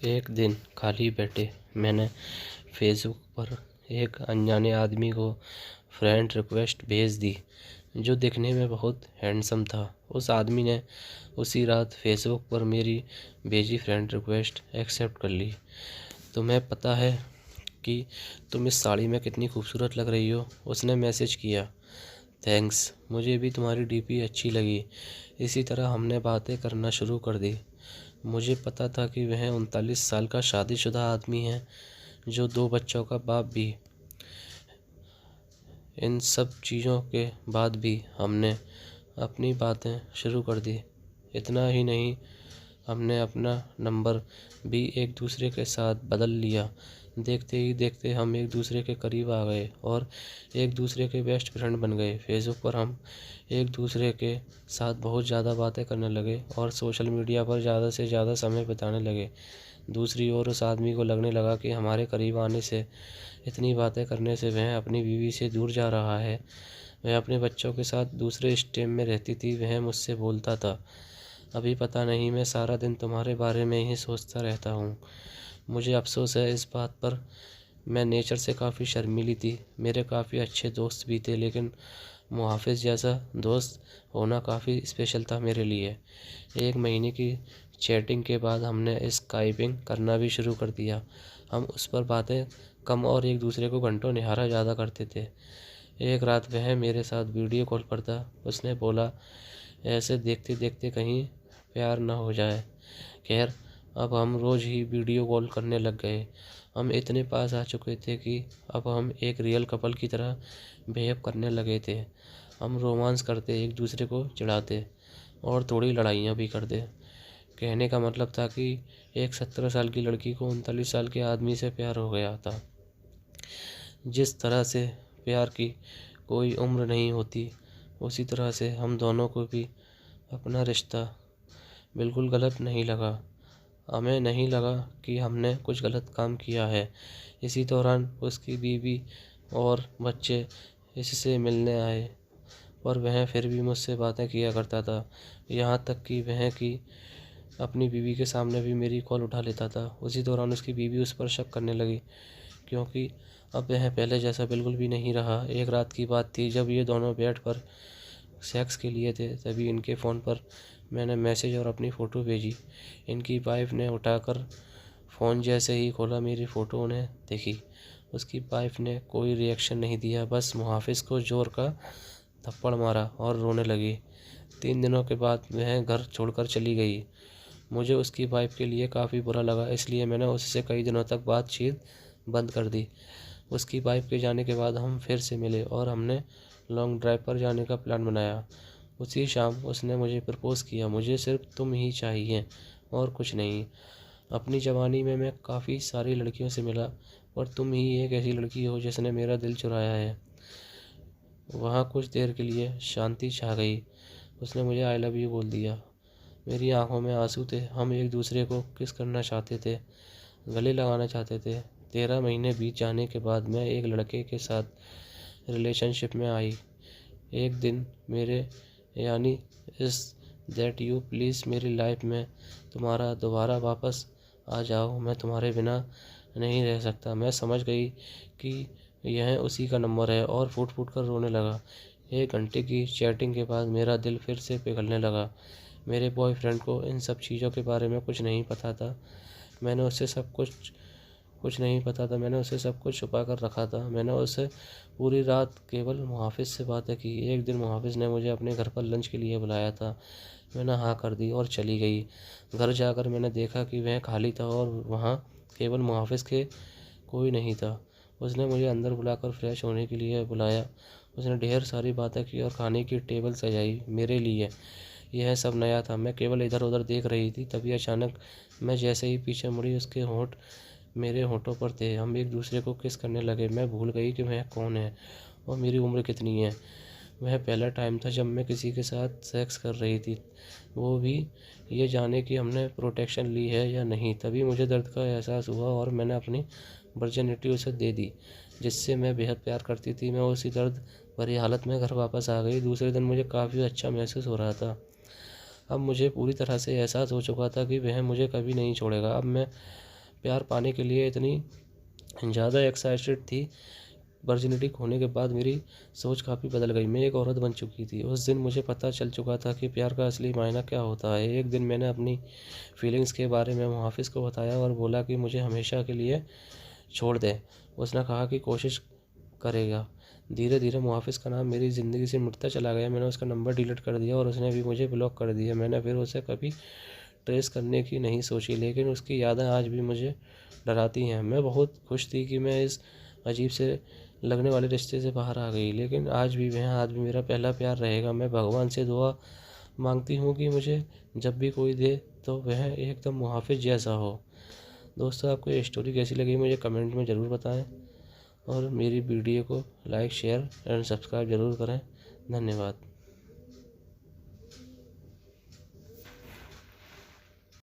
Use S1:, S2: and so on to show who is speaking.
S1: एक दिन खाली बैठे मैंने फेसबुक पर एक अनजाने आदमी को फ्रेंड रिक्वेस्ट भेज दी, जो दिखने में बहुत हैंडसम था। उस आदमी ने उसी रात फेसबुक पर मेरी भेजी फ्रेंड रिक्वेस्ट एक्सेप्ट कर ली। तुम्हें पता है कि तुम इस साड़ी में कितनी खूबसूरत लग रही हो, उसने मैसेज किया। थैंक्स, मुझे भी तुम्हारी डीपी अच्छी लगी। इसी तरह हमने बातें करना शुरू कर दी। मुझे पता था कि वह 39 साल का शादीशुदा आदमी है, जो 2 बच्चों का बाप भी। इन सब चीज़ों के बाद भी हमने अपनी बातें शुरू कर दी। इतना ही नहीं, हमने अपना नंबर भी एक दूसरे के साथ बदल लिया। देखते ही देखते हम एक दूसरे के करीब आ गए और एक दूसरे के बेस्ट फ्रेंड बन गए। फेसबुक पर हम एक दूसरे के साथ बहुत ज़्यादा बातें करने लगे और सोशल मीडिया पर ज़्यादा से ज़्यादा समय बिताने लगे। दूसरी ओर उस आदमी को लगने लगा कि हमारे करीब आने से, इतनी बातें करने से वह अपनी बीवी से दूर जा रहा है। वह अपने बच्चों के साथ दूसरे स्टेट में रहती थी। वह मुझसे बोलता था, अभी पता नहीं, मैं सारा दिन तुम्हारे बारे में ही सोचता रहता हूँ। मुझे अफसोस है इस बात पर। मैं नेचर से काफ़ी शर्मीली थी। मेरे काफ़ी अच्छे दोस्त भी थे, लेकिन मुहाफिज़ जैसा दोस्त होना काफ़ी स्पेशल था मेरे लिए। 1 महीने की चैटिंग के बाद हमने स्काइपिंग करना भी शुरू कर दिया। हम उस पर बातें कम और एक दूसरे को घंटों निहारा ज़्यादा करते थे। एक रात वह मेरे साथ वीडियो कॉल पर था। उसने बोला, ऐसे देखते देखते कहीं प्यार न हो जाए। खैर, अब हम रोज़ ही वीडियो कॉल करने लग गए। हम इतने पास आ चुके थे कि अब हम एक रियल कपल की तरह बिहेव करने लगे थे। हम रोमांस करते, एक दूसरे को चिढ़ाते और थोड़ी लड़ाइयाँ भी करते। कहने का मतलब था कि एक 17 साल की लड़की को 39 साल के आदमी से प्यार हो गया था। जिस तरह से प्यार की कोई उम्र नहीं होती, उसी तरह से हम दोनों को भी अपना रिश्ता बिल्कुल गलत नहीं लगा। हमें नहीं लगा कि हमने कुछ गलत काम किया है। इसी दौरान उसकी बीवी और बच्चे इससे मिलने आए, पर वह फिर भी मुझसे बातें किया करता था। यहाँ तक कि वह अपनी बीवी के सामने भी मेरी कॉल उठा लेता था। उसी दौरान उसकी बीवी उस पर शक करने लगी, क्योंकि अब वह पहले जैसा बिल्कुल भी नहीं रहा। एक रात की बात थी, जब ये दोनों बेड पर सेक्स के लिए थे, तभी इनके फ़ोन पर मैंने मैसेज और अपनी फ़ोटो भेजी। इनकी वाइफ ने उठाकर फ़ोन जैसे ही खोला, मेरी फ़ोटो उन्हें देखी। उसकी वाइफ ने कोई रिएक्शन नहीं दिया, बस मुहाफिज़ को ज़ोर का थप्पड़ मारा और रोने लगी। 3 दिनों के बाद वह घर छोड़कर चली गई। मुझे उसकी वाइफ के लिए काफ़ी बुरा लगा, इसलिए मैंने उससे कई दिनों तक बातचीत बंद कर दी। उसकी वाइफ के जाने के बाद हम फिर से मिले और हमने लॉन्ग ड्राइव पर जाने का प्लान बनाया। उसी शाम उसने मुझे प्रपोज़ किया। मुझे सिर्फ तुम ही चाहिए और कुछ नहीं। अपनी जवानी में मैं काफ़ी सारी लड़कियों से मिला, और तुम ही एक ऐसी लड़की हो जिसने मेरा दिल चुराया है। वहाँ कुछ देर के लिए शांति छा गई। उसने मुझे आई लव यू बोल दिया। मेरी आंखों में आंसू थे। हम एक दूसरे को किस करना चाहते थे, गले लगाना चाहते थे। 13 महीने बीत जाने के बाद मैं एक लड़के के साथ रिलेशनशिप में आई। एक दिन मेरे यानी इस दैट यू प्लीज़ मेरी लाइफ में तुम्हारा दोबारा वापस आ जाओ, मैं तुम्हारे बिना नहीं रह सकता। मैं समझ गई कि यह उसी का नंबर है और फूट फूट कर रोने लगा। 1 घंटे की चैटिंग के बाद मेरा दिल फिर से पिघलने लगा। मेरे बॉयफ्रेंड को इन सब चीज़ों के बारे में कुछ नहीं पता था। मैंने उससे सब कुछ छुपा कर रखा था। मैंने उससे पूरी रात केवल मुहाफिज़ से बातें की। एक दिन मुहाफिज़ ने मुझे अपने घर पर लंच के लिए बुलाया था। मैंने हाँ कर दी और चली गई। घर जाकर मैंने देखा कि वह खाली था और वहाँ केवल मुहाफिज़ के कोई नहीं था। उसने मुझे अंदर बुलाकर फ्रेश होने के लिए बुलाया। उसने ढेर सारी बातें की और खाने की टेबल सजाई मेरे लिए। यह सब नया था। मैं केवल इधर उधर देख रही थी। तभी अचानक मैं जैसे ही पीछे मुड़ी, उसके होंठ मेरे होंठों पर थे। हम एक दूसरे को किस करने लगे। मैं भूल गई कि वह कौन है और मेरी उम्र कितनी है। वह पहला टाइम था जब मैं किसी के साथ सेक्स कर रही थी, वो भी ये जाने कि हमने प्रोटेक्शन ली है या नहीं। तभी मुझे दर्द का एहसास हुआ और मैंने अपनी वर्जिनिटी उसे दे दी, जिससे मैं बेहद प्यार करती थी। मैं उसी दर्द भरी हालत में घर वापस आ गई। दूसरे दिन मुझे काफ़ी अच्छा महसूस हो रहा था। अब मुझे पूरी तरह से एहसास हो चुका था कि वह मुझे कभी नहीं छोड़ेगा। अब मैं प्यार पाने के लिए इतनी ज़्यादा एक्साइटेड थी। वर्जिनिटी खोने के बाद मेरी सोच काफ़ी बदल गई। मैं एक औरत बन चुकी थी। उस दिन मुझे पता चल चुका था कि प्यार का असली मायना क्या होता है। एक दिन मैंने अपनी फीलिंग्स के बारे में मुहाफ़िज़ को बताया और बोला कि मुझे हमेशा के लिए छोड़ दे। उसने कहा कि कोशिश करेगा। धीरे धीरे मुहाफ़िज़ का नाम मेरी ज़िंदगी से मिटता चला गया। मैंने उसका नंबर डिलीट कर दिया और उसने भी मुझे ब्लॉक कर दिया। मैंने फिर उसे कभी ट्रेस करने की नहीं सोची, लेकिन उसकी यादें आज भी मुझे डराती हैं। मैं बहुत खुश थी कि मैं इस अजीब से लगने वाले रिश्ते से बाहर आ गई, लेकिन आज भी वह आदमी मेरा पहला प्यार रहेगा। मैं भगवान से दुआ मांगती हूँ कि मुझे जब भी कोई दे तो वह एकदम मुहाफ़िज़ जैसा हो। दोस्तों, आपको ये स्टोरी कैसी लगी मुझे कमेंट में ज़रूर बताएं और मेरी वीडियो को लाइक, शेयर एंड सब्सक्राइब ज़रूर करें। धन्यवाद।